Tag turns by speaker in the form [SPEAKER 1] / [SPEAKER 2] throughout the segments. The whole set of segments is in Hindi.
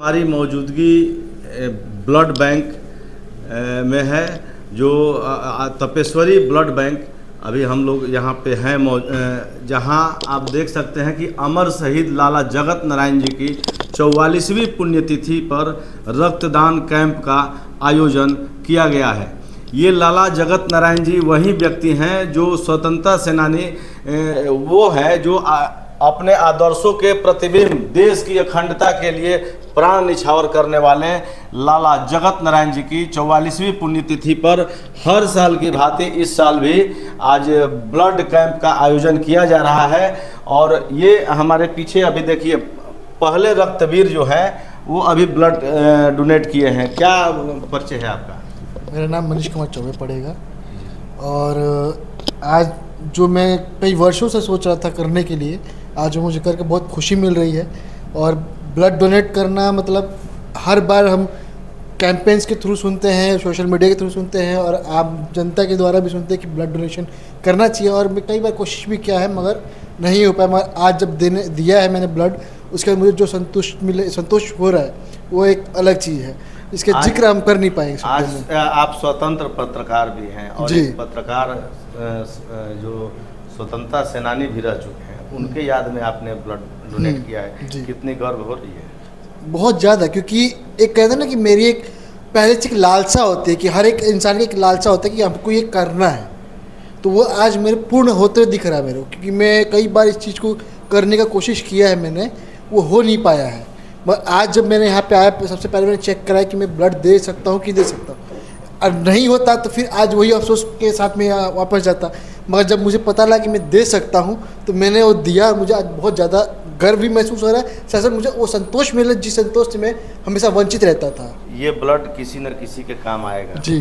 [SPEAKER 1] हमारी मौजूदगी ब्लड बैंक में है जो तपेश्वरी ब्लड बैंक। अभी हम लोग यहाँ पे हैं जहाँ आप देख सकते हैं कि अमर शहीद लाला जगत नारायण जी की 44वीं पुण्यतिथि पर रक्तदान कैंप का आयोजन किया गया है। ये लाला जगत नारायण जी वही व्यक्ति हैं जो स्वतंत्रता सेनानी वो है जो अपने आदर्शों के प्रतिबिंब देश की अखंडता के लिए प्राण निछावर करने वाले लाला जगत नारायण जी की 44वीं पुण्यतिथि पर हर साल की भांति इस साल भी आज ब्लड कैंप का आयोजन किया जा रहा है। और ये हमारे पीछे अभी देखिए पहले रक्तवीर जो है वो अभी ब्लड डोनेट किए हैं। क्या परिचय है आपका?
[SPEAKER 2] मेरा नाम मनीष कुमार चौबे पड़ेगा। और आज जो मैं कई वर्षों से सोच रहा था करने के लिए, आज मुझे करके बहुत खुशी मिल रही है। और ब्लड डोनेट करना मतलब हर बार हम कैंपेन्स के थ्रू सुनते हैं, सोशल मीडिया के थ्रू सुनते हैं और आप जनता के द्वारा भी सुनते हैं कि ब्लड डोनेशन करना चाहिए। और मैं कई बार कोशिश भी किया है मगर नहीं हो पाया। मगर आज जब दिया है मैंने ब्लड, उसके बाद मुझे जो संतोष हो रहा है वो एक अलग चीज़ है, इसके जिक्र हम कर नहीं पाएंगे।
[SPEAKER 1] आज आप स्वतंत्र पत्रकार भी हैं और एक पत्रकार जो स्वतंत्रता सेनानी भी रह चुके हैं, उनके याद में आपने ब्लड डोनेट किया है। कितनी गर्व हो रही है? बहुत
[SPEAKER 2] ज़्यादा, क्योंकि एक कहते हैं ना कि मेरी एक पहले से एक लालसा होती है कि हर एक इंसान की एक लालसा होता है कि हमको ये करना है, तो वो आज मेरे पूर्ण होते हुए दिख रहा है मेरे को। क्योंकि मैं कई बार इस चीज़ को करने का कोशिश किया है मैंने, वो हो नहीं पाया है। मगर आज जब मैंने यहाँ पे आया, सबसे पहले मैंने चेक कराया कि मैं ब्लड दे सकता हूँ कि दे सकता हूँ। और नहीं होता तो फिर आज वही अफसोस के साथ में वापस जाता। मगर जब मुझे पता लगा कि मैं दे सकता हूँ तो मैंने वो दिया और मुझे आज बहुत ज़्यादा गर्व भी महसूस हो रहा है। साथ मुझे वो संतोष मिला जिस संतोष से मैं हमेशा वंचित रहता था।
[SPEAKER 1] ये ब्लड किसी न किसी के काम आएगा
[SPEAKER 2] जी।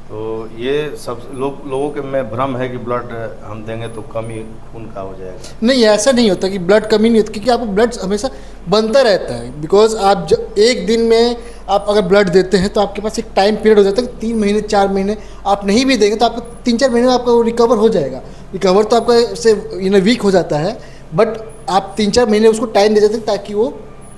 [SPEAKER 1] तो ये सब लोगों के में भ्रम है कि ब्लड हम देंगे तो कमी खून का हो जाएगा।
[SPEAKER 2] नहीं, ऐसा नहीं होता कि ब्लड कमी नहीं होती, क्योंकि आपको ब्लड हमेशा बनता रहता है। बिकॉज आप एक दिन में आप अगर ब्लड देते हैं तो आपके पास एक टाइम पीरियड हो जाता है, 3 महीने 4 महीने आप नहीं भी देंगे तो आपको 3-4 महीने में आपका वो रिकवर हो जाएगा। रिकवर तो आपका से वीक हो जाता है, बट आप 3-4 महीने उसको टाइम दे देते हैं ताकि वो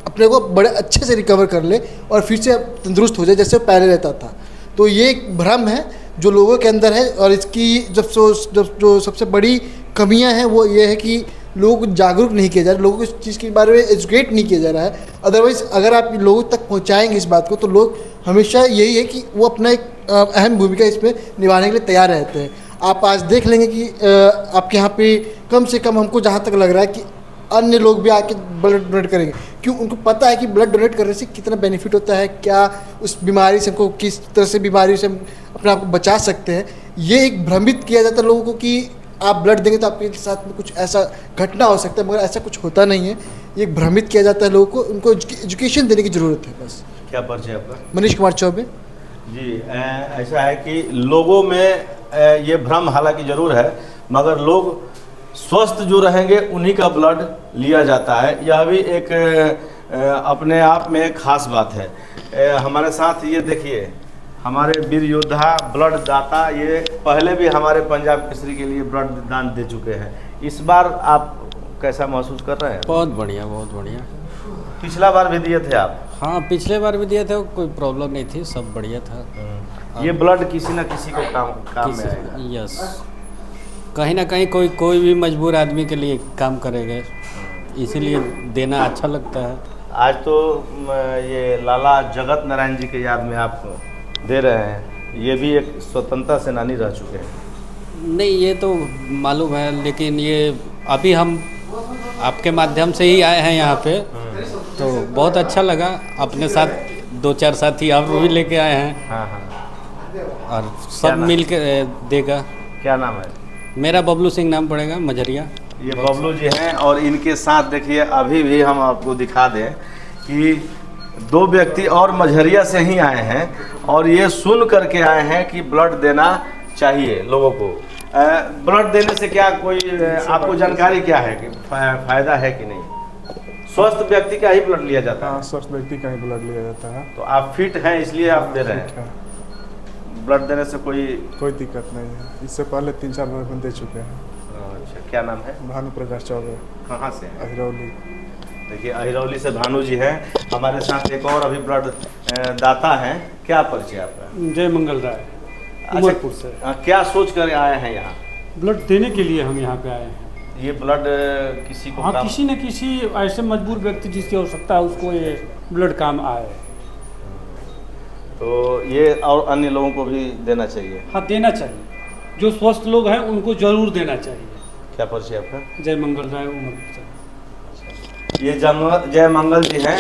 [SPEAKER 2] अपने को बड़े अच्छे से रिकवर कर ले और फिर से तंदुरुस्त हो जाए जैसे पहले रहता था। तो ये एक भ्रम है जो लोगों के अंदर है। और इसकी जो सबसे बड़ी कमियां हैं वो ये है कि लोगों को जागरूक नहीं किया जा रहा, लोगों को इस चीज़ के बारे में एजुकेट नहीं किया जा रहा है। अदरवाइज़ अगर आप लोगों तक पहुंचाएंगे इस बात को तो लोग हमेशा यही है कि वो अपना एक अहम भूमिका इसमें निभाने के लिए तैयार रहते हैं। आप आज देख लेंगे कि आपके यहाँ पे कम से कम हमको जहाँ तक लग रहा है कि अन्य लोग भी आके ब्लड डोनेट करेंगे, क्यों? उनको पता है कि ब्लड डोनेट करने से कितना बेनिफिट होता है, क्या उस बीमारी से हमको किस तरह से बीमारी से अपने आप को बचा सकते हैं। ये एक भ्रमित किया जाता है लोगों को कि आप ब्लड देंगे तो आपके साथ में कुछ ऐसा घटना हो सकता है, मगर ऐसा कुछ होता नहीं है। ये भ्रमित किया जाता है लोगों को, उनको एजुकेशन देने की ज़रूरत है बस।
[SPEAKER 1] क्या परिचय आपका?
[SPEAKER 2] मनीष कुमार चौबे
[SPEAKER 1] जी। ऐसा है कि लोगों में ये भ्रम हालांकि ज़रूर है, मगर लोग स्वस्थ जो रहेंगे उन्हीं का ब्लड लिया जाता है। यह भी एक अपने आप में एक खास बात है। हमारे साथ ये देखिए हमारे वीर योद्धा ब्लड दाता, ये पहले भी हमारे पंजाब केसरी के लिए ब्लड दान दे चुके हैं। इस बार आप कैसा महसूस कर रहे हैं?
[SPEAKER 3] बहुत बढ़िया, बहुत बढ़िया।
[SPEAKER 1] पिछला बार भी दिए थे आप?
[SPEAKER 3] हाँ, पिछले बार भी दिए थे, कोई प्रॉब्लम नहीं थी, सब बढ़िया था।
[SPEAKER 1] ये ब्लड किसी न किसी को काम में आएगा।
[SPEAKER 3] यस, कहीं ना कहीं कोई भी मजबूर आदमी के लिए काम करेगा, इसीलिए देना अच्छा लगता है।
[SPEAKER 1] आज तो ये लाला जगत नारायण जी के याद में आप दे रहे हैं। ये भी एक स्वतंत्रता सेनानी रह चुके हैं।
[SPEAKER 3] नहीं, ये तो मालूम है, लेकिन ये अभी हम आपके माध्यम से ही आए हैं यहाँ पे, तो बहुत अच्छा लगा। अपने साथ 2-4 साथी और भी लेके आए हैं।
[SPEAKER 1] हाँ हाँ।
[SPEAKER 3] और सब मिल के देगा।
[SPEAKER 1] क्या नाम है?
[SPEAKER 3] मेरा बबलू सिंह नाम पड़ेगा, मझरिया।
[SPEAKER 1] ये बबलू जी हैं और इनके साथ देखिए अभी भी हम आपको दिखा दें कि 2 व्यक्ति और मझरिया से ही आए हैं और ये सुन करके आए हैं कि ब्लड देना चाहिए लोगों को। ब्लड देने से क्या कोई आपको जानकारी क्या है कि फायदा है कि नहीं? स्वस्थ व्यक्ति का ही ब्लड लिया जाता है?
[SPEAKER 4] हाँ, स्वस्थ व्यक्ति का ही ब्लड लिया जाता है।
[SPEAKER 1] तो आप फिट हैं इसलिए आप दे रहे हैं? ब्लड देने से कोई
[SPEAKER 4] दिक्कत नहीं है। इससे पहले 3-4 बार हम दे चुके हैं।
[SPEAKER 1] अच्छा, क्या नाम है?
[SPEAKER 4] भानु प्रकाश चौबे।
[SPEAKER 1] कहाँ से?
[SPEAKER 4] अहिरौली।
[SPEAKER 1] देखिए अहिरौली से भानु जी हैं, हमारे साथ एक और अभी ब्लड दाता हैं। क्या परिचय आपका?
[SPEAKER 5] जय मंगल राय, उमरपुर से।
[SPEAKER 1] क्या सोच कर आए हैं यहाँ?
[SPEAKER 5] ब्लड देने के लिए हम यहाँ पे आए हैं।
[SPEAKER 1] ये ब्लड किसी को
[SPEAKER 5] हाँ, किसी न किसी ऐसे मजबूर व्यक्ति जिसकी आवश्यकता है उसको ये ब्लड काम आए।
[SPEAKER 1] तो ये और अन्य लोगों को भी देना चाहिए।
[SPEAKER 5] हाँ, देना चाहिए। जो स्वस्थ लोग हैं उनको जरूर देना चाहिए।
[SPEAKER 1] क्या परिचय आपका?
[SPEAKER 5] जय मंगल राय, उमरपुर से।
[SPEAKER 1] ये जय मंगल जी हैं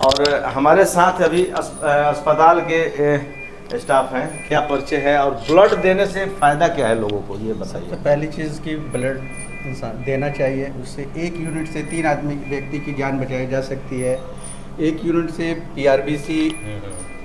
[SPEAKER 1] और हमारे साथ अभी अस्पताल के स्टाफ हैं। क्या परिचय है और ब्लड देने से फ़ायदा क्या है लोगों को, ये बताइए।
[SPEAKER 6] तो पहली चीज़ कि ब्लड इंसान देना चाहिए, उससे 1 यूनिट से 3 आदमी व्यक्ति की जान बचाई जा सकती है। 1 यूनिट से पीआरबीसी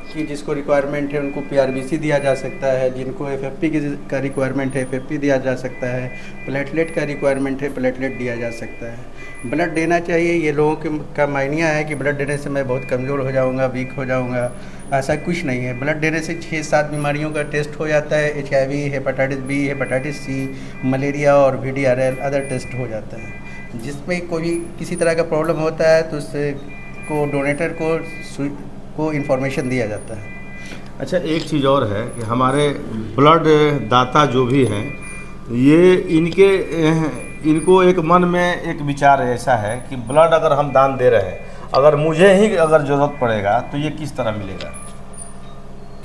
[SPEAKER 6] की जिसको रिक्वायरमेंट है उनको पीआरबीसी दिया जा सकता है, जिनको एफएफपी का रिक्वायरमेंट है एफएफपी दिया जा सकता है, प्लेटलेट का रिक्वायरमेंट है प्लेटलेट दिया जा सकता है। ब्लड देना चाहिए। ये लोगों का मायनिया है कि ब्लड देने से मैं बहुत कमज़ोर हो जाऊंगा, वीक हो जाऊंगा। ऐसा कुछ नहीं है। ब्लड देने से 6-7 बीमारियों का टेस्ट हो जाता है। HIV, hepatitis B, hepatitis C, malaria और VDRL अदर टेस्ट हो जाता है। जिसमें कोई किसी तरह का प्रॉब्लम होता है तो उससे को डोनेटर को इन्फॉर्मेशन दिया जाता है।
[SPEAKER 1] अच्छा, एक चीज़ और है कि हमारे ब्लड दाता जो भी हैं ये इनको एक मन में एक विचार ऐसा है कि ब्लड अगर हम दान दे रहे हैं, अगर मुझे ही अगर ज़रूरत पड़ेगा तो ये किस तरह मिलेगा?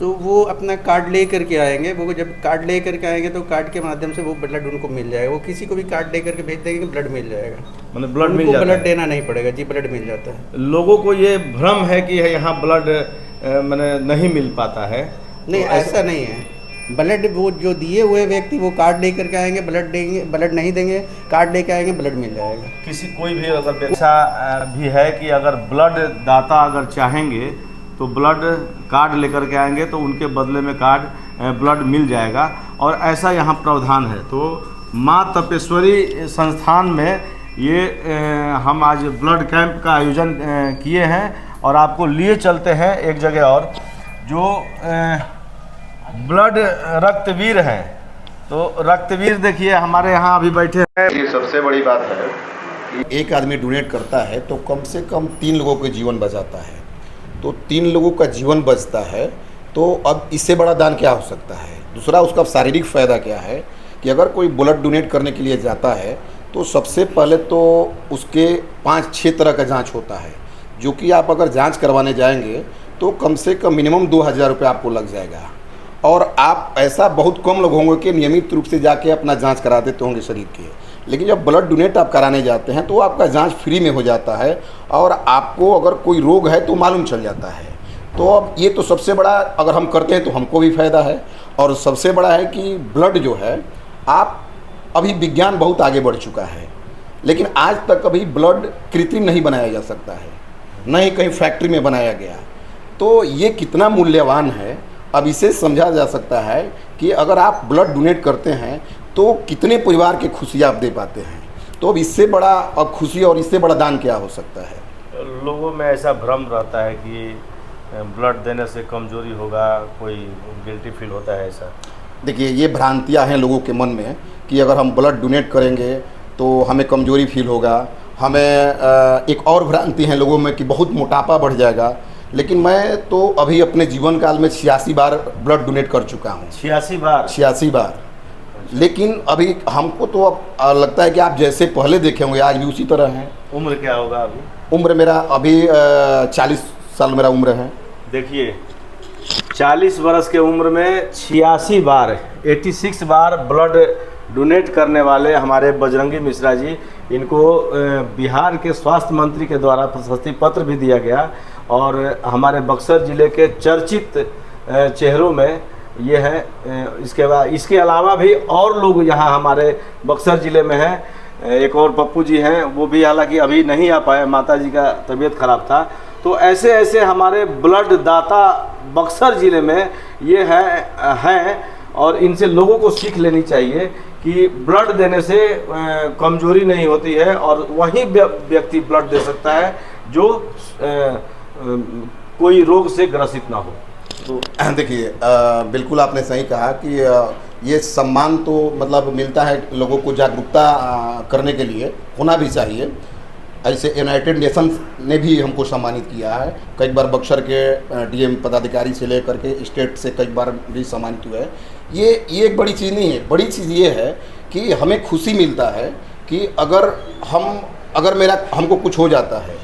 [SPEAKER 6] तो वो अपना कार्ड ले करके आएंगे। वो जब कार्ड ले करके आएंगे तो कार्ड के माध्यम से वो ब्लड उनको मिल जाएगा। वो किसी को भी कार्ड ले करके भेज देंगे, ब्लड मिल जाएगा।
[SPEAKER 1] मतलब ब्लड मिल जाता है?
[SPEAKER 6] ब्लड देना नहीं पड़ेगा जी, ब्लड मिल जाता है।
[SPEAKER 1] लोगों को ये भ्रम है कि यहाँ ब्लड मैंने नहीं मिल पाता है।
[SPEAKER 6] नहीं,
[SPEAKER 1] तो
[SPEAKER 6] ऐसा नहीं है। ब्लड वो जो दिए हुए व्यक्ति वो कार्ड ले करके आएंगे, ब्लड देंगे, ब्लड नहीं देंगे, कार्ड लेके आएंगे, ब्लड मिल जाएगा।
[SPEAKER 1] किसी कोई भी अगर ऐसा भी है कि अगर ब्लड दाता अगर चाहेंगे तो ब्लड कार्ड लेकर के आएंगे तो उनके बदले में ब्लड मिल जाएगा, और ऐसा यहाँ प्रावधान है। तो माँ तपेश्वरी संस्थान में ये हम आज ब्लड कैंप का आयोजन किए हैं और आपको लिए चलते हैं एक जगह और जो ब्लड रक्तवीर हैं। तो रक्तवीर देखिए हमारे यहाँ अभी बैठे हैं। ये सबसे बड़ी बात है,
[SPEAKER 7] एक आदमी डोनेट करता है तो कम से कम 3 लोगों के जीवन बचाता है। तो 3 लोगों का जीवन बचता है तो अब इससे बड़ा दान क्या हो सकता है। दूसरा, उसका शारीरिक फ़ायदा क्या है कि अगर कोई ब्लड डोनेट करने के लिए जाता है तो सबसे पहले तो उसके 5-6 तरह का जांच होता है, जो कि आप अगर जांच करवाने जाएंगे तो कम से कम मिनिमम 2000 रुपये आपको लग जाएगा। और आप ऐसा बहुत कम लोग होंगे कि नियमित रूप से जाके अपना जांच करा देते होंगे शरीर के, लेकिन जब ब्लड डोनेट आप कराने जाते हैं तो आपका जांच फ्री में हो जाता है और आपको अगर कोई रोग है तो मालूम चल जाता है। तो अब ये तो सबसे बड़ा, अगर हम करते हैं तो हमको भी फ़ायदा है। और सबसे बड़ा है कि ब्लड जो है, आप अभी विज्ञान बहुत आगे बढ़ चुका है, लेकिन आज तक अभी ब्लड कृत्रिम नहीं बनाया जा सकता है, न ही कहीं फैक्ट्री में बनाया गया। तो ये कितना मूल्यवान है, अब इसे समझा जा सकता है कि अगर आप ब्लड डोनेट करते हैं तो कितने परिवार की खुशी आप दे पाते हैं। तो अब इससे बड़ा खुशी और इससे बड़ा दान क्या हो सकता है।
[SPEAKER 1] लोगों में ऐसा भ्रम रहता है कि ब्लड देने से कमजोरी होगा, कोई गिल्टी फील होता है ऐसा।
[SPEAKER 7] देखिए, ये भ्रांतियां हैं लोगों के मन में कि अगर हम ब्लड डोनेट करेंगे तो हमें कमजोरी फील होगा। हमें एक और भ्रांति है लोगों में कि बहुत मोटापा बढ़ जाएगा। लेकिन मैं तो अभी अपने जीवन काल में 86 बार ब्लड डोनेट कर चुका हूँ। 86 बार। लेकिन अभी हमको तो अब लगता है कि आप जैसे पहले देखे होंगे आज भी उसी तरह हैं।
[SPEAKER 1] उम्र क्या होगा अभी?
[SPEAKER 7] उम्र मेरा अभी 40 साल मेरा उम्र है।
[SPEAKER 1] देखिए, 40 वर्ष के उम्र में 86 बार ब्लड डोनेट करने वाले हमारे बजरंगी मिश्रा जी, इनको बिहार के स्वास्थ्य मंत्री के द्वारा प्रशस्ति पत्र भी दिया गया और हमारे बक्सर ज़िले के चर्चित चेहरों में ये है। इसके अलावा भी और लोग यहाँ हमारे बक्सर ज़िले में हैं। एक और पप्पू जी हैं, वो भी हालांकि अभी नहीं आ पाए, माता जी का तबीयत खराब था। तो ऐसे ऐसे हमारे ब्लड दाता बक्सर ज़िले में ये हैं और इनसे लोगों को सीख लेनी चाहिए कि ब्लड देने से कमजोरी नहीं होती है और वही व्यक्ति ब्लड दे सकता है जो कोई रोग से ग्रसित ना हो।
[SPEAKER 7] तो देखिए, बिल्कुल आपने सही कहा कि ये सम्मान तो मतलब मिलता है लोगों को, जागरूकता करने के लिए होना भी चाहिए। ऐसे यूनाइटेड नेशंस ने भी हमको सम्मानित किया है। कई बार बक्सर के डीएम पदाधिकारी से लेकर के स्टेट से कई बार भी सम्मानित हुआ है। ये एक बड़ी चीज़ नहीं है, बड़ी चीज़ ये है कि हमें खुशी मिलता है कि अगर हमको कुछ हो जाता है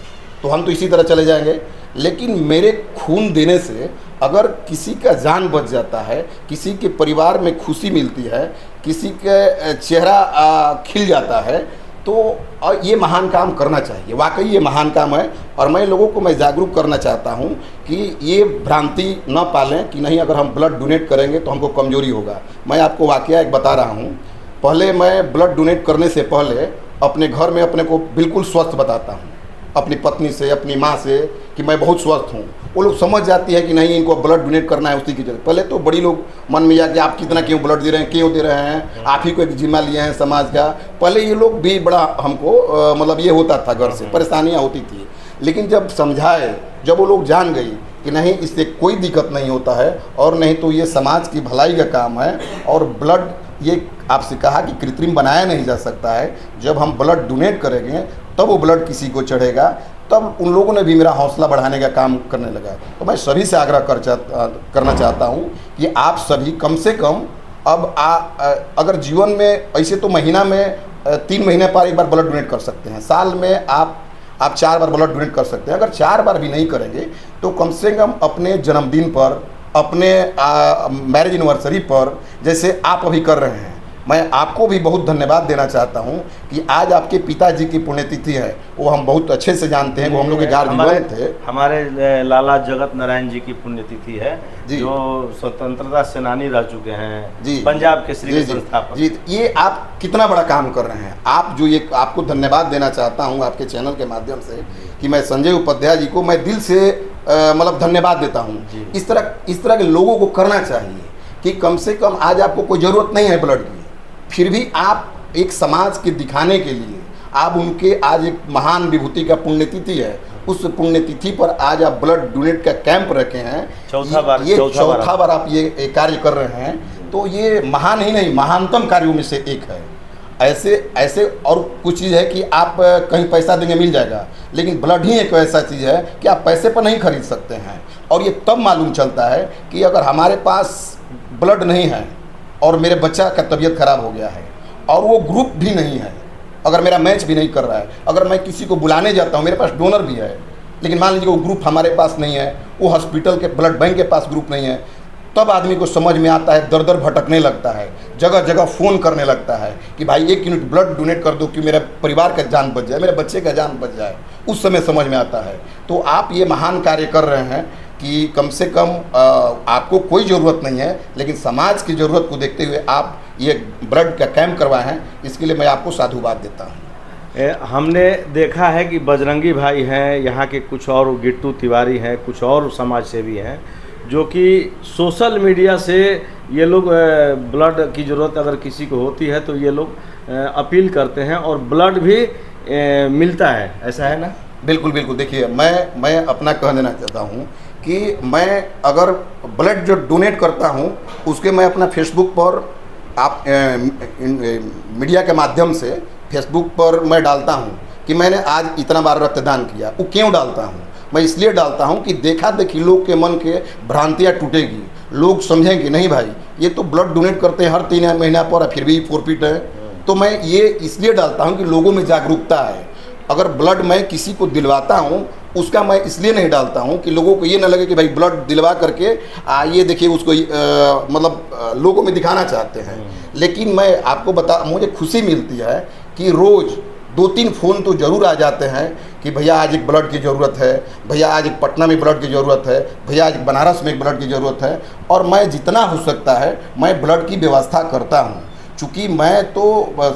[SPEAKER 7] तो हम तो इसी तरह चले जाएंगे, लेकिन मेरे खून देने से अगर किसी का जान बच जाता है, किसी के परिवार में खुशी मिलती है, किसी के चेहरा खिल जाता है, तो ये महान काम करना चाहिए। वाकई ये महान काम है और मैं लोगों को जागरूक करना चाहता हूँ कि ये भ्रांति न पालें कि नहीं अगर हम ब्लड डोनेट करेंगे तो हमको कमजोरी होगा। मैं आपको वाकया एक बता रहा हूँ। पहले मैं ब्लड डोनेट करने से पहले अपने घर में अपने को बिल्कुल स्वस्थ बताता हूँ, अपनी पत्नी से, अपनी माँ से, कि मैं बहुत स्वस्थ हूँ। वो लोग समझ जाती है कि नहीं इनको ब्लड डोनेट करना है उसी की जगह। पहले तो बड़ी लोग मन में आया कि आप कितना क्यों ब्लड दे रहे हैं, क्यों दे रहे हैं, आप ही को एक जिम्मा लिए हैं समाज का। पहले ये लोग भी बड़ा हमको मतलब ये होता था, घर से परेशानियाँ होती थी। लेकिन जब समझाए, जब वो लोग जान गई कि नहीं इससे कोई दिक्कत नहीं होता है और नहीं तो ये समाज की भलाई का काम है और ब्लड ये आपसे कहा कि कृत्रिम बनाया नहीं जा सकता है। जब हम ब्लड डोनेट करेंगे तब वो ब्लड किसी को चढ़ेगा, तब उन लोगों ने भी मेरा हौसला बढ़ाने का काम करने लगा। तो मैं सभी से आग्रह करना चाहता हूँ कि आप सभी कम से कम अब अगर जीवन में ऐसे तो महीना में 3 महीने पर एक बार ब्लड डोनेट कर सकते हैं, साल में आप 4 बार ब्लड डोनेट कर सकते हैं। अगर 4 बार भी नहीं करेंगे तो कम से कम अपने जन्मदिन पर, अपने मैरिज एनिवर्सरी पर, जैसे आप अभी कर रहे हैं, मैं आपको भी बहुत धन्यवाद देना चाहता हूं कि आज आपके पिताजी की पुण्यतिथि है। वो हम बहुत अच्छे से जानते हैं, वो हम लोग के गार्जियन थे।
[SPEAKER 1] हमारे लाला जगत नारायण जी की पुण्यतिथि है, जो स्वतंत्रता सेनानी रह चुके हैं
[SPEAKER 7] जी,
[SPEAKER 1] पंजाब के श्री संस्थापक
[SPEAKER 7] जी। ये आप कितना बड़ा काम कर रहे हैं। आप जो ये आपको धन्यवाद देना चाहता हूँ आपके चैनल के माध्यम से कि मैं संजय उपाध्याय जी को मैं दिल से मतलब धन्यवाद देता हूँ। इस तरह के लोगों को करना चाहिए कि कम से कम आज आपको कोई ज़रूरत नहीं है ब्लड की, फिर भी आप एक समाज के दिखाने के लिए आप उनके आज एक महान विभूति का पुण्यतिथि है, उस पुण्यतिथि पर आज आप ब्लड डोनेट का कैंप रखे हैं। चौथा बार आप ये कार्य कर रहे हैं, तो ये महान ही नहीं महानतम कार्यों में से एक है। ऐसे और कुछ चीज़ है कि आप कहीं पैसा देंगे मिल जाएगा, लेकिन ब्लड ही एक ऐसा चीज़ है कि आप पैसे पर नहीं खरीद सकते हैं। और ये तब मालूम चलता है कि अगर हमारे पास ब्लड नहीं है और मेरे बच्चा का तबीयत खराब हो गया है और वो ग्रुप भी नहीं है, अगर मेरा मैच भी नहीं कर रहा है, अगर मैं किसी को बुलाने जाता हूँ, मेरे पास डोनर भी है, लेकिन मान लीजिए वो ग्रुप हमारे पास नहीं है, वो हॉस्पिटल के ब्लड बैंक के पास ग्रुप नहीं है, तब आदमी को समझ में आता है, दर दर भटकने लगता है, जगह जगह फ़ोन करने लगता है कि भाई 1 यूनिट ब्लड डोनेट कर दो कि मेरे परिवार का जान बच जाए, मेरे बच्चे का जान बच जाए। उस समय समझ में आता है। तो आप ये महान कार्य कर रहे हैं कि कम से कम आपको कोई ज़रूरत नहीं है, लेकिन समाज की ज़रूरत को देखते हुए आप ये ब्लड का कैंप करवाए हैं, इसके लिए मैं आपको साधुवाद देता हूँ।
[SPEAKER 1] हमने देखा है कि बजरंगी भाई हैं, यहाँ के कुछ और गिट्टू तिवारी हैं, कुछ और समाज सेवी हैं, जो कि सोशल मीडिया से ये लोग ब्लड की ज़रूरत अगर किसी को होती है तो ये लोग अपील करते हैं और ब्लड भी मिलता है, ऐसा है ना?
[SPEAKER 7] बिल्कुल बिल्कुल। देखिए मैं अपना कह देना चाहता हूँ कि मैं अगर ब्लड जो डोनेट करता हूँ उसके मैं अपना फेसबुक पर आप मीडिया के माध्यम से फेसबुक पर मैं डालता हूँ कि मैंने आज इतना बार रक्तदान किया। वो क्यों डालता हूँ? मैं इसलिए डालता हूँ कि देखा देखी लोग के मन के भ्रांतियाँ टूटेगी, लोग समझेंगे नहीं भाई ये तो ब्लड डोनेट करते हैं हर 3 महीना पर, फिर भी फॉरफिट है। तो मैं ये इसलिए डालता हूँ कि लोगों में जागरूकता है। अगर ब्लड मैं किसी को दिलवाता हूँ उसका मैं इसलिए नहीं डालता हूँ कि लोगों को ये ना लगे कि भाई ब्लड दिलवा करके ये देखिए उसको मतलब लोगों में दिखाना चाहते हैं। लेकिन मैं आपको मुझे खुशी मिलती है कि रोज़ 2-3 फ़ोन तो ज़रूर आ जाते हैं कि भैया आज एक ब्लड की ज़रूरत है, भैया आज एक पटना में ब्लड की ज़रूरत है, भैया आज बनारस में एक ब्लड की ज़रूरत है। और मैं जितना हो सकता है मैं ब्लड की व्यवस्था करता हूँ। चूँकि मैं तो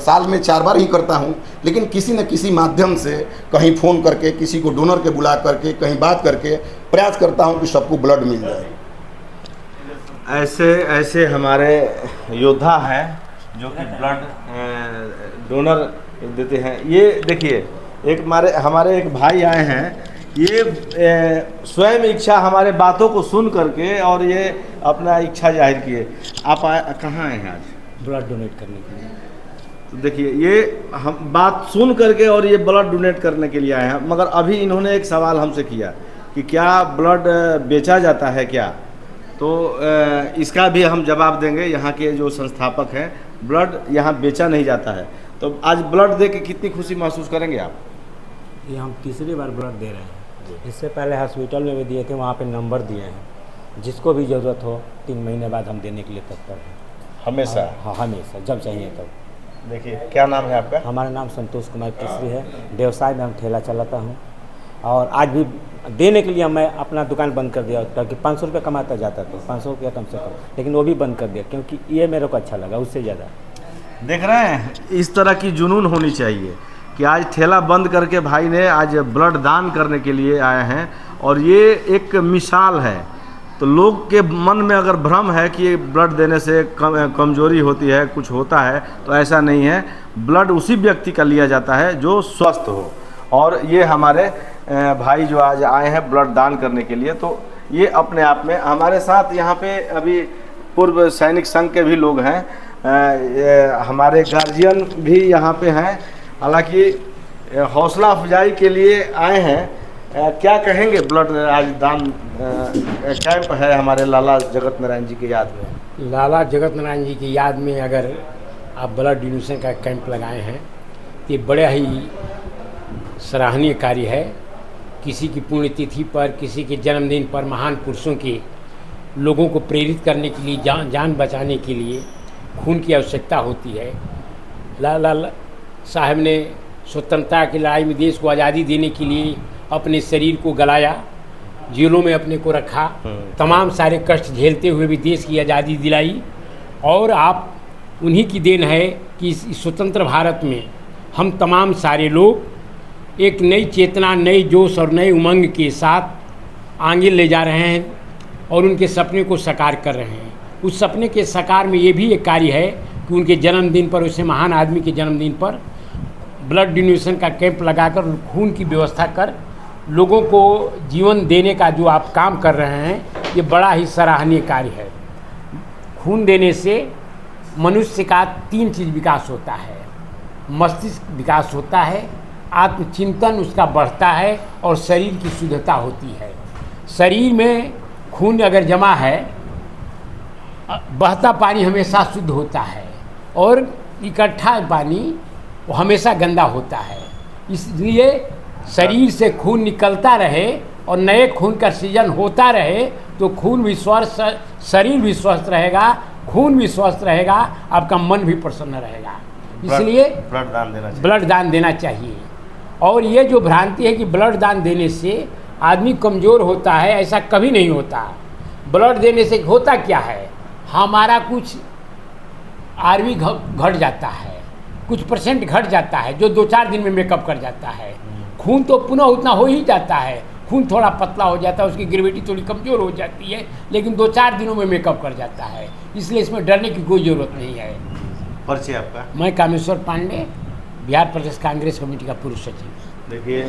[SPEAKER 7] साल में 4 बार ही करता हूँ, लेकिन किसी न किसी माध्यम से कहीं फ़ोन करके, किसी को डोनर के बुला करके, कहीं बात करके प्रयास करता हूँ कि सबको ब्लड मिल जाए।
[SPEAKER 1] ऐसे हमारे योद्धा हैं जो कि ब्लड डोनर देते हैं। ये देखिए एक हमारे एक भाई आए हैं, ये स्वयं इच्छा हमारे बातों को सुन करके और ये अपना इच्छा जाहिर किए। आप कहाँ आए हैं आज?
[SPEAKER 5] ब्लड डोनेट करने के लिए।
[SPEAKER 1] तो देखिए ये हम बात सुन करके और ये ब्लड डोनेट करने के लिए आए हैं, मगर अभी इन्होंने एक सवाल हमसे किया कि क्या ब्लड बेचा जाता है क्या, तो इसका भी हम जवाब देंगे। यहाँ के जो संस्थापक हैं, ब्लड यहाँ बेचा नहीं जाता है। तो आज ब्लड दे के कितनी खुशी महसूस करेंगे आप?
[SPEAKER 8] ये हम तीसरी बार ब्लड दे रहे हैं। इससे पहले हॉस्पिटल में भी दिए थे, वहाँ पे नंबर दिए हैं, जिसको भी ज़रूरत हो 3 महीने बाद हम देने के लिए तत्पर हैं।
[SPEAKER 1] हमेशा?
[SPEAKER 8] हाँ, हमेशा, जब चाहिए तब।
[SPEAKER 1] देखिए, क्या नाम है आपका?
[SPEAKER 8] हमारा नाम संतोष कुमार केसरी है। व्यवसाय में हम ठेला चलाता हूँ, और आज भी देने के लिए मैं अपना दुकान बंद कर दिया, ताकि 500 रुपये कमाता जाता था, 500 रुपया कम से कम, लेकिन वो भी बंद कर दिया क्योंकि ये मेरे को अच्छा लगा उससे ज़्यादा।
[SPEAKER 1] देख रहे हैं, इस तरह की जुनून होनी चाहिए कि आज ठेला बंद करके भाई ने आज ब्लड दान करने के लिए आए हैं, और ये एक मिसाल है। तो लोग के मन में अगर भ्रम है कि ब्लड देने से कमजोरी होती है, कुछ होता है, तो ऐसा नहीं है। ब्लड उसी व्यक्ति का लिया जाता है जो स्वस्थ हो। और ये हमारे भाई जो आज आए हैं ब्लड दान करने के लिए, तो ये अपने आप में हमारे साथ यहाँ पे अभी पूर्व सैनिक संघ के भी लोग हैं, हमारे गार्जियन भी यहाँ पे हैं। हालांकि हौसला अफजाई के लिए आए हैं। क्या कहेंगे? ब्लड आज दान कैंप है हमारे लाला जगत नारायण जी की याद में।
[SPEAKER 9] लाला जगत नारायण जी की याद में अगर आप ब्लड डोनेशन का कैंप लगाए हैं, तो ये बड़ा ही सराहनीय कार्य है। किसी की पुण्यतिथि पर, किसी के जन्मदिन पर, महान पुरुषों के लोगों को प्रेरित करने के लिए, जान बचाने के लिए खून की आवश्यकता होती है। लाला साहब ने स्वतंत्रता की लड़ाई में देश को आज़ादी देने के लिए अपने शरीर को गलाया, जेलों में अपने को रखा, तमाम सारे कष्ट झेलते हुए भी देश की आज़ादी दिलाई। और आप उन्हीं की देन है कि इस स्वतंत्र भारत में हम तमाम सारे लोग एक नई चेतना, नई जोश और नए उमंग के साथ आगे ले जा रहे हैं और उनके सपने को साकार कर रहे हैं। उस सपने के साकार में ये भी एक कार्य है कि उनके जन्मदिन पर, उसे महान आदमी के जन्मदिन पर ब्लड डोनेशन का कैंप लगाकर खून की व्यवस्था कर लोगों को जीवन देने का जो आप काम कर रहे हैं, ये बड़ा ही सराहनीय कार्य है। खून देने से मनुष्य का 3 चीज़ विकास होता है। मस्तिष्क विकास होता है, आत्मचिंतन उसका बढ़ता है, और शरीर की शुद्धता होती है। शरीर में खून अगर जमा है, बहता पानी हमेशा शुद्ध होता है, और इकट्ठा पानी वो हमेशा गंदा होता है। इसलिए शरीर से खून निकलता रहे और नए खून का सृजन होता रहे, तो खून भी स्वस्थ, शरीर भी स्वस्थ रहेगा, खून भी स्वस्थ रहेगा, आपका मन भी प्रसन्न रहेगा। इसलिए ब्लड दान देना चाहिए। और ये जो भ्रांति है कि ब्लड दान देने से आदमी कमज़ोर होता है, ऐसा कभी नहीं होता। ब्लड देने से होता क्या है, हमारा कुछ आरबी घट जाता है, कुछ परसेंट घट जाता है, जो 2-4 दिन में मेकअप कर जाता है। खून तो पुनः उतना हो ही जाता है, खून थोड़ा पतला हो जाता है, उसकी ग्रेविटी थोड़ी कमज़ोर हो जाती है, लेकिन 2-4 दिनों में मेकअप कर जाता है। इसलिए इसमें डरने की कोई ज़रूरत नहीं है।
[SPEAKER 1] परिचय आपका?
[SPEAKER 9] मैं कामेश्वर पांडे, बिहार प्रदेश कांग्रेस कमेटी का पूर्व सचिव।
[SPEAKER 1] देखिए,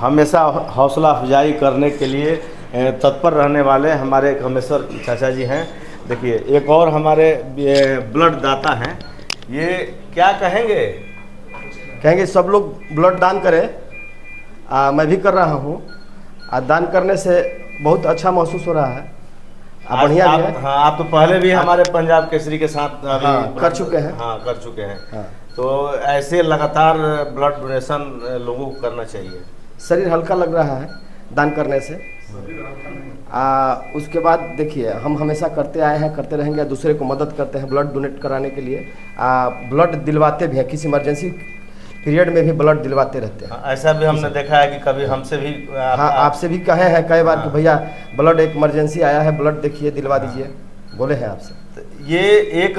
[SPEAKER 1] हमेशा हौसला अफजाई करने के लिए तत्पर रहने वाले हमारे कामेश्वर चाचा जी हैं। देखिए, एक और हमारे ब्लड दाता हैं, ये क्या कहेंगे?
[SPEAKER 10] कहेंगे सब लोग ब्लड दान करें। मैं भी कर रहा हूँ। दान करने से बहुत अच्छा महसूस हो रहा है, बढ़िया भी है।
[SPEAKER 1] हाँ, आप तो पहले भी हमारे पंजाब केसरी के साथ
[SPEAKER 10] कर चुके हैं।
[SPEAKER 1] हाँ, कर चुके हैं। तो ऐसे लगातार ब्लड डोनेशन लोगों को करना चाहिए।
[SPEAKER 10] शरीर हल्का लग रहा है दान करने से। उसके बाद देखिए, हम हमेशा करते आए हैं, करते रहेंगे, दूसरे को मदद करते हैं ब्लड डोनेट कराने के लिए। ब्लड दिलवाते भी हैं, किसी इमरजेंसी पीरियड में भी ब्लड दिलवाते रहते हैं।
[SPEAKER 1] ऐसा भी हमने देखा है कि कभी हमसे भी
[SPEAKER 10] आपसे भी कहे हैं कई बार कि भैया ब्लड एक इमरजेंसी आया है, ब्लड देखिए, दिलवा दीजिए, बोले हैं आपसे।
[SPEAKER 1] तो ये एक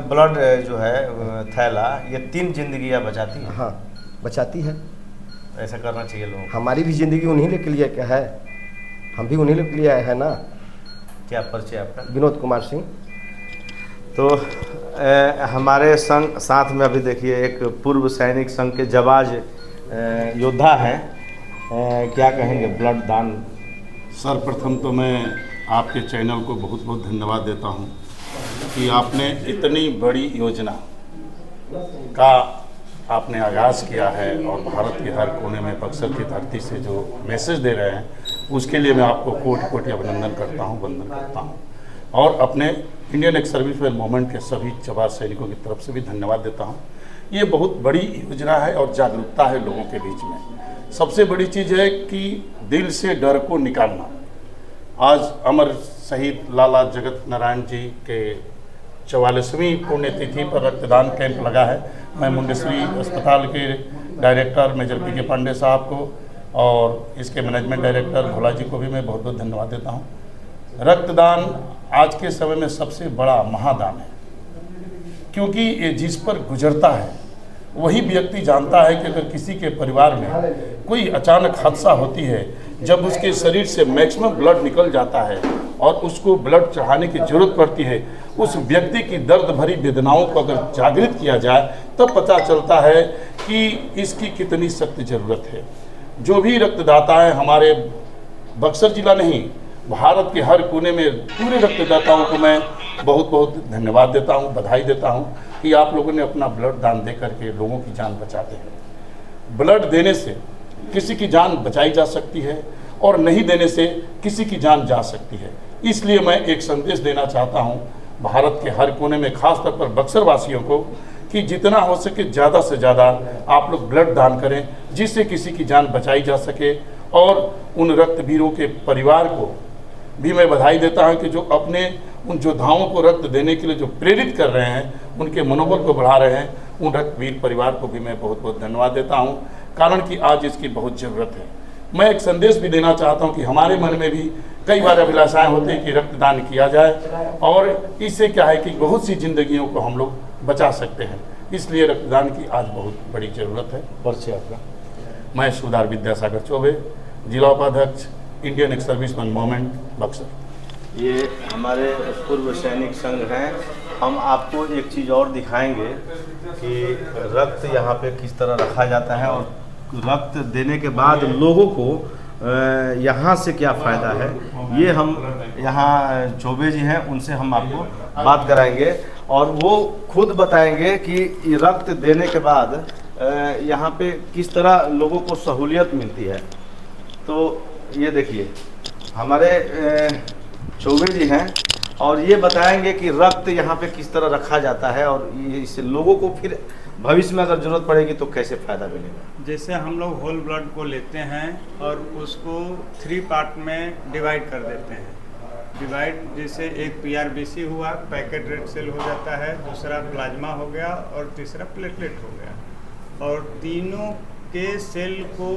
[SPEAKER 1] ब्लड जो है थैला, ये 3 जिंदगियां बचाती है।
[SPEAKER 10] हाँ, बचाती है।
[SPEAKER 1] ऐसा करना चाहिए लोगों को।
[SPEAKER 10] हमारी भी ज़िंदगी उन्हीं के लिए क्या है, हम भी उन्हीं के लिए आए हैं ना।
[SPEAKER 1] क्या परिचय आपका?
[SPEAKER 10] विनोद कुमार सिंह।
[SPEAKER 1] तो हमारे संघ साथ में अभी देखिए एक पूर्व सैनिक संघ के जाबाज योद्धा हैं। क्या कहेंगे ब्लड दान?
[SPEAKER 11] सर्वप्रथम तो मैं आपके चैनल को बहुत बहुत धन्यवाद देता हूं कि आपने इतनी बड़ी योजना का आपने आगाज़ किया है और भारत के हर कोने में बक्सर की धरती से जो मैसेज दे रहे हैं उसके लिए मैं आपको कोटि कोटि अभिनंदन करता हूं, वंदन करता हूं और अपने इंडियन एक्स सर्विसमैन मूवमेंट के सभी जवान सैनिकों की तरफ से भी धन्यवाद देता हूं। ये बहुत बड़ी योजना है और जागरूकता है लोगों के बीच में। सबसे बड़ी चीज़ है कि दिल से डर को निकालना। आज अमर शहीद लाला जगत नारायण जी के 44वीं पुण्यतिथि पर रक्तदान कैंप लगा है। मैं मुंडेश्वरी अस्पताल के डायरेक्टर मेजर पी के पांडे साहब को और इसके मैनेजमेंट डायरेक्टर भोला जी को भी मैं बहुत बहुत धन्यवाद देता हूं। रक्तदान आज के समय में सबसे बड़ा महादान है, क्योंकि ये जिस पर गुजरता है वही व्यक्ति जानता है कि अगर किसी के परिवार में कोई अचानक हादसा होती है, जब उसके शरीर से मैक्सिमम ब्लड निकल जाता है और उसको ब्लड चढ़ाने की जरूरत पड़ती है, उस व्यक्ति की दर्द भरी वेदनाओं को अगर जागृत किया जाए तब पता चलता है कि इसकी कितनी सख्त ज़रूरत है। जो भी रक्तदाता हैं, हमारे बक्सर जिला नहीं भारत के हर कोने में पूरे रक्तदाताओं को मैं बहुत बहुत धन्यवाद देता हूं, बधाई देता हूं कि आप लोगों ने अपना ब्लड दान दे करके लोगों की जान बचाते हैं। ब्लड देने से किसी की जान बचाई जा सकती है और नहीं देने से किसी की जान जा सकती है। इसलिए मैं एक संदेश देना चाहता हूं भारत के हर कोने में, खास तौर पर बक्सर वासियों को, कि जितना हो सके ज़्यादा से ज़्यादा आप लोग ब्लड दान करें, जिससे किसी की जान बचाई जा सके। और उन रक्तवीरों के परिवार को भी मैं बधाई देता हूं कि जो अपने उन योद्धाओं को रक्त देने के लिए जो प्रेरित कर रहे हैं, उनके मनोबल को बढ़ा रहे हैं, उन रक्तवीर परिवार को भी मैं बहुत बहुत धन्यवाद देता हूं, कारण कि आज इसकी बहुत ज़रूरत है। मैं एक संदेश भी देना चाहता हूं कि हमारे मन में भी कई बार अभिलाषाएं होती हैं कि रक्तदान किया जाए, और इससे क्या है कि बहुत सी जिंदगियों को हम लोग बचा सकते हैं। इसलिए रक्तदान की आज बहुत बड़ी ज़रूरत है। परिचय आपका? मैं सूबेदार विद्यासागर चौबे, जिला उपाध्यक्ष, Indian ex serviceman movement, Buxar.
[SPEAKER 1] ये हमारे पूर्व सैनिक संघ हैं। हम आपको एक चीज़ और दिखाएंगे कि रक्त यहाँ पे किस तरह रखा जाता है और रक्त देने के बाद लोगों को यहाँ से क्या फ़ायदा है, ये हम यहाँ चौबे जी हैं, उनसे हम आपको बात कराएंगे और वो खुद बताएंगे कि रक्त देने के बाद यहाँ पे किस तरह लोगों को सहूलियत मिलती है। तो ये देखिए हमारे चौबे जी हैं और ये बताएंगे कि रक्त यहाँ पे किस तरह रखा जाता है और इससे लोगों को फिर भविष्य में अगर ज़रूरत पड़ेगी तो कैसे फ़ायदा मिलेगा।
[SPEAKER 12] जैसे हम लोग होल ब्लड को लेते हैं और उसको 3 पार्ट में डिवाइड कर देते हैं। डिवाइड जैसे एक पीआरबीसी हुआ, पैकेट रेड सेल हो जाता है, दूसरा प्लाज्मा हो गया और तीसरा प्लेटलेट हो गया। और तीनों के सेल को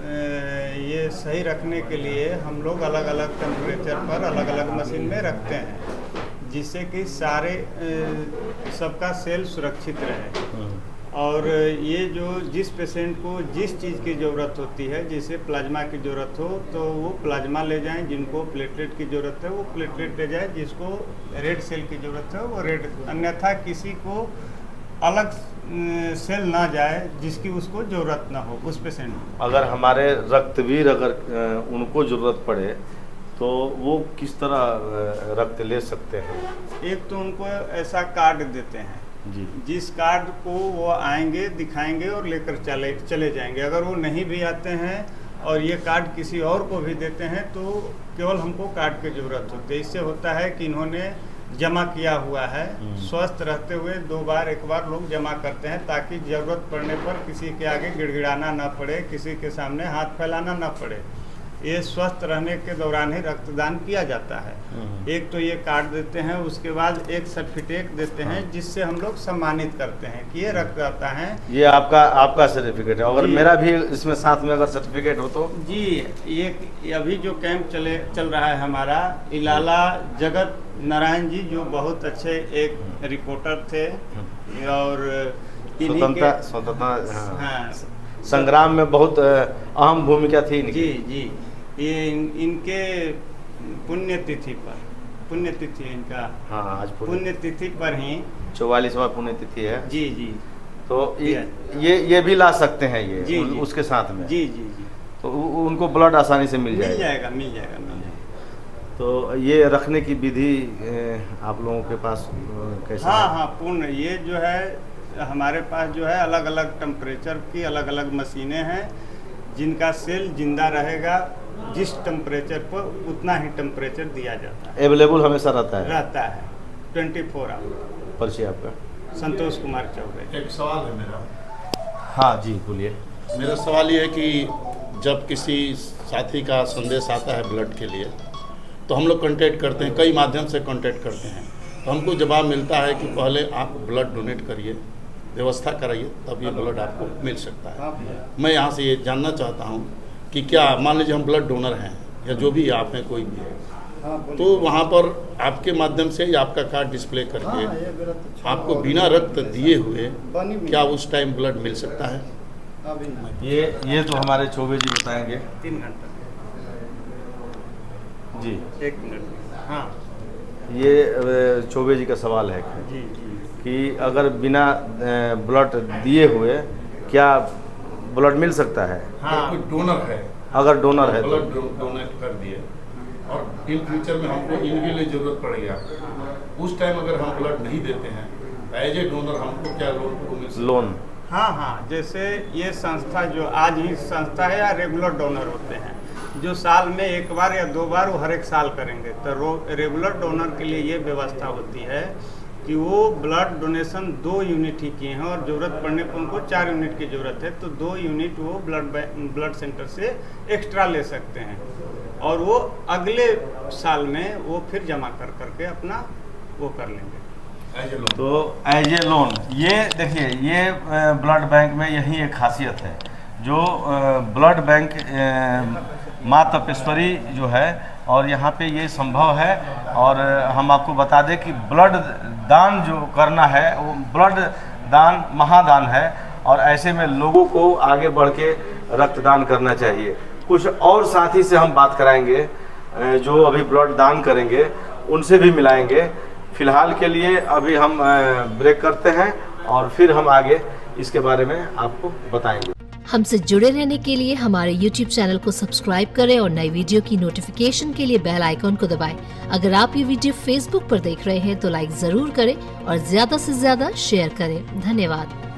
[SPEAKER 12] ये सही रखने के लिए हम लोग अलग अलग टेम्परेचर पर अलग अलग मशीन में रखते हैं, जिससे कि सारे सबका सेल सुरक्षित रहे। और ये जो जिस पेशेंट को जिस चीज़ की ज़रूरत होती है, जैसे प्लाज्मा की ज़रूरत हो तो वो प्लाज्मा ले जाएं, जिनको प्लेटलेट की ज़रूरत है वो प्लेटलेट ले जाए, जिसको रेड सेल की ज़रूरत है वो रेड। अन्यथा किसी को अलग सेल ना जाए जिसकी उसको ज़रूरत ना हो उस पेशेंट को।
[SPEAKER 1] अगर हमारे रक्तवीर अगर उनको ज़रूरत पड़े तो वो किस तरह रक्त ले सकते हैं?
[SPEAKER 12] एक तो उनको ऐसा कार्ड देते हैं
[SPEAKER 1] जी,
[SPEAKER 12] जिस कार्ड को वो आएंगे, दिखाएंगे और लेकर चले जाएंगे। अगर वो नहीं भी आते हैं और ये कार्ड किसी और को भी देते हैं तो केवल हमको कार्ड की ज़रूरत होती है। इससे होता है कि इन्होंने जमा किया हुआ है, स्वस्थ रहते हुए 2 बार 1 बार लोग जमा करते हैं, ताकि ज़रूरत पड़ने पर किसी के आगे गिड़गिड़ाना ना पड़े, किसी के सामने हाथ फैलाना ना पड़े। ये स्वस्थ रहने के दौरान ही रक्तदान किया जाता है। एक तो ये कार्ड देते हैं, उसके बाद एक सर्टिफिकेट देते हैं जिससे हम लोग सम्मानित करते हैं कि ये रक्तदाता हैं।
[SPEAKER 1] ये आपका सर्टिफिकेट है। अगर मेरा भी इसमें साथ में अगर सर्टिफिकेट हो तो? जी,
[SPEAKER 12] ये अभी जो कैंप चल रहा है हमारा, लाला जगत नारायण जी जो बहुत अच्छे एक रिपोर्टर थे और
[SPEAKER 1] स्वतंत्रता संग्राम में बहुत अहम भूमिका थी इनकी।
[SPEAKER 12] जी, ये इनके पुण्यतिथि इनका,
[SPEAKER 1] हाँ, आज
[SPEAKER 12] पुण्यतिथि पर ही
[SPEAKER 1] 44वां पुण्यतिथि है।
[SPEAKER 12] जी।
[SPEAKER 1] तो ये भी ला सकते हैं ये
[SPEAKER 12] जी,
[SPEAKER 1] उसके साथ में?
[SPEAKER 12] जी।
[SPEAKER 1] तो उनको ब्लड आसानी से मिल
[SPEAKER 12] जाएगा।
[SPEAKER 1] तो ये रखने की विधि आप लोगों के पास कैसे?
[SPEAKER 12] हाँ, पूर्ण। ये जो है हमारे पास जो है अलग अलग टेम्परेचर की अलग अलग मशीनें हैं, जिनका सेल जिंदा रहेगा, जिस टेम्परेचर पर उतना ही टेम्परेचर दिया जाता है।
[SPEAKER 1] अवेलेबल हमेशा रहता है
[SPEAKER 12] 24 आवर।
[SPEAKER 1] परिचय आपका?
[SPEAKER 12] संतोष कुमार चौबे।
[SPEAKER 11] एक सवाल है मेरा।
[SPEAKER 1] हाँ जी, बोलिए।
[SPEAKER 11] मेरा सवाल ये है कि जब किसी साथी का संदेश आता है ब्लड के लिए, तो हम लोग कांटेक्ट करते हैं, कई माध्यम से कांटेक्ट करते हैं, तो हमको जवाब मिलता है कि पहले आप ब्लड डोनेट करिए, व्यवस्था कराइए, तब ये ब्लड आपको मिल सकता है। मैं यहाँ से ये जानना चाहता हूँ कि क्या मान लीजिए हम ब्लड डोनर हैं या जो भी आप हैं, कोई भी है, तो वहाँ पर आपके माध्यम से या आपका कार्ड डिस्प्ले करके आपको बिना रक्त दिए हुए क्या उस टाइम ब्लड मिल सकता है?
[SPEAKER 1] ये तो हमारे चौबे जी बताएंगे।
[SPEAKER 12] 3 घंटा
[SPEAKER 1] जी,
[SPEAKER 12] 1 मिनट। हाँ,
[SPEAKER 1] ये चौबे जी का सवाल है
[SPEAKER 12] जी
[SPEAKER 1] कि अगर बिना ब्लड दिए हुए क्या ब्लड मिल सकता है?
[SPEAKER 11] हाँ, कोई डोनर है,
[SPEAKER 1] अगर डोनर है तो
[SPEAKER 11] ब्लड डोनेट कर दिए और इन फ्यूचर में हमको इनके लिए ज़रूरत पड़ेगा, उस टाइम अगर हम ब्लड नहीं देते हैं, एज ए डोनर हमको क्या लोन मिल सकता है?
[SPEAKER 1] लोन?
[SPEAKER 12] हाँ, जैसे ये संस्था जो आज ही संस्था है या रेगुलर डोनर होते हैं, जो साल में 1 बार या 2 बार वो हर एक साल करेंगे, तो रेगुलर डोनर के लिए ये व्यवस्था होती है कि वो ब्लड डोनेशन 2 यूनिट ही किए हैं और ज़रूरत पड़ने पर उनको 4 यूनिट की ज़रूरत है, तो 2 यूनिट वो ब्लड सेंटर से एक्स्ट्रा ले सकते हैं और वो अगले साल में वो फिर जमा कर करके अपना वो कर लेंगे।
[SPEAKER 1] तो एज ए लोन, ये देखिए, ये ब्लड बैंक में यही एक खासियत है, जो ब्लड बैंक माँ तपेश्वरी जो है, और यहाँ पे ये संभव है। और हम आपको बता दें कि ब्लड दान जो करना है वो ब्लड दान महादान है, और ऐसे में लोगों को आगे बढ़ के रक्तदान करना चाहिए। कुछ और साथी से हम बात कराएंगे जो अभी ब्लड दान करेंगे, उनसे भी मिलाएंगे। फिलहाल के लिए अभी हम ब्रेक करते हैं और फिर हम आगे इसके बारे में आपको बताएंगे।
[SPEAKER 13] हमसे जुड़े रहने के लिए हमारे YouTube चैनल को सब्सक्राइब करें और नई वीडियो की नोटिफिकेशन के लिए बेल आइकॉन को दबाएं। अगर आप ये वीडियो Facebook पर देख रहे हैं तो लाइक जरूर करें और ज्यादा से ज्यादा शेयर करें। धन्यवाद।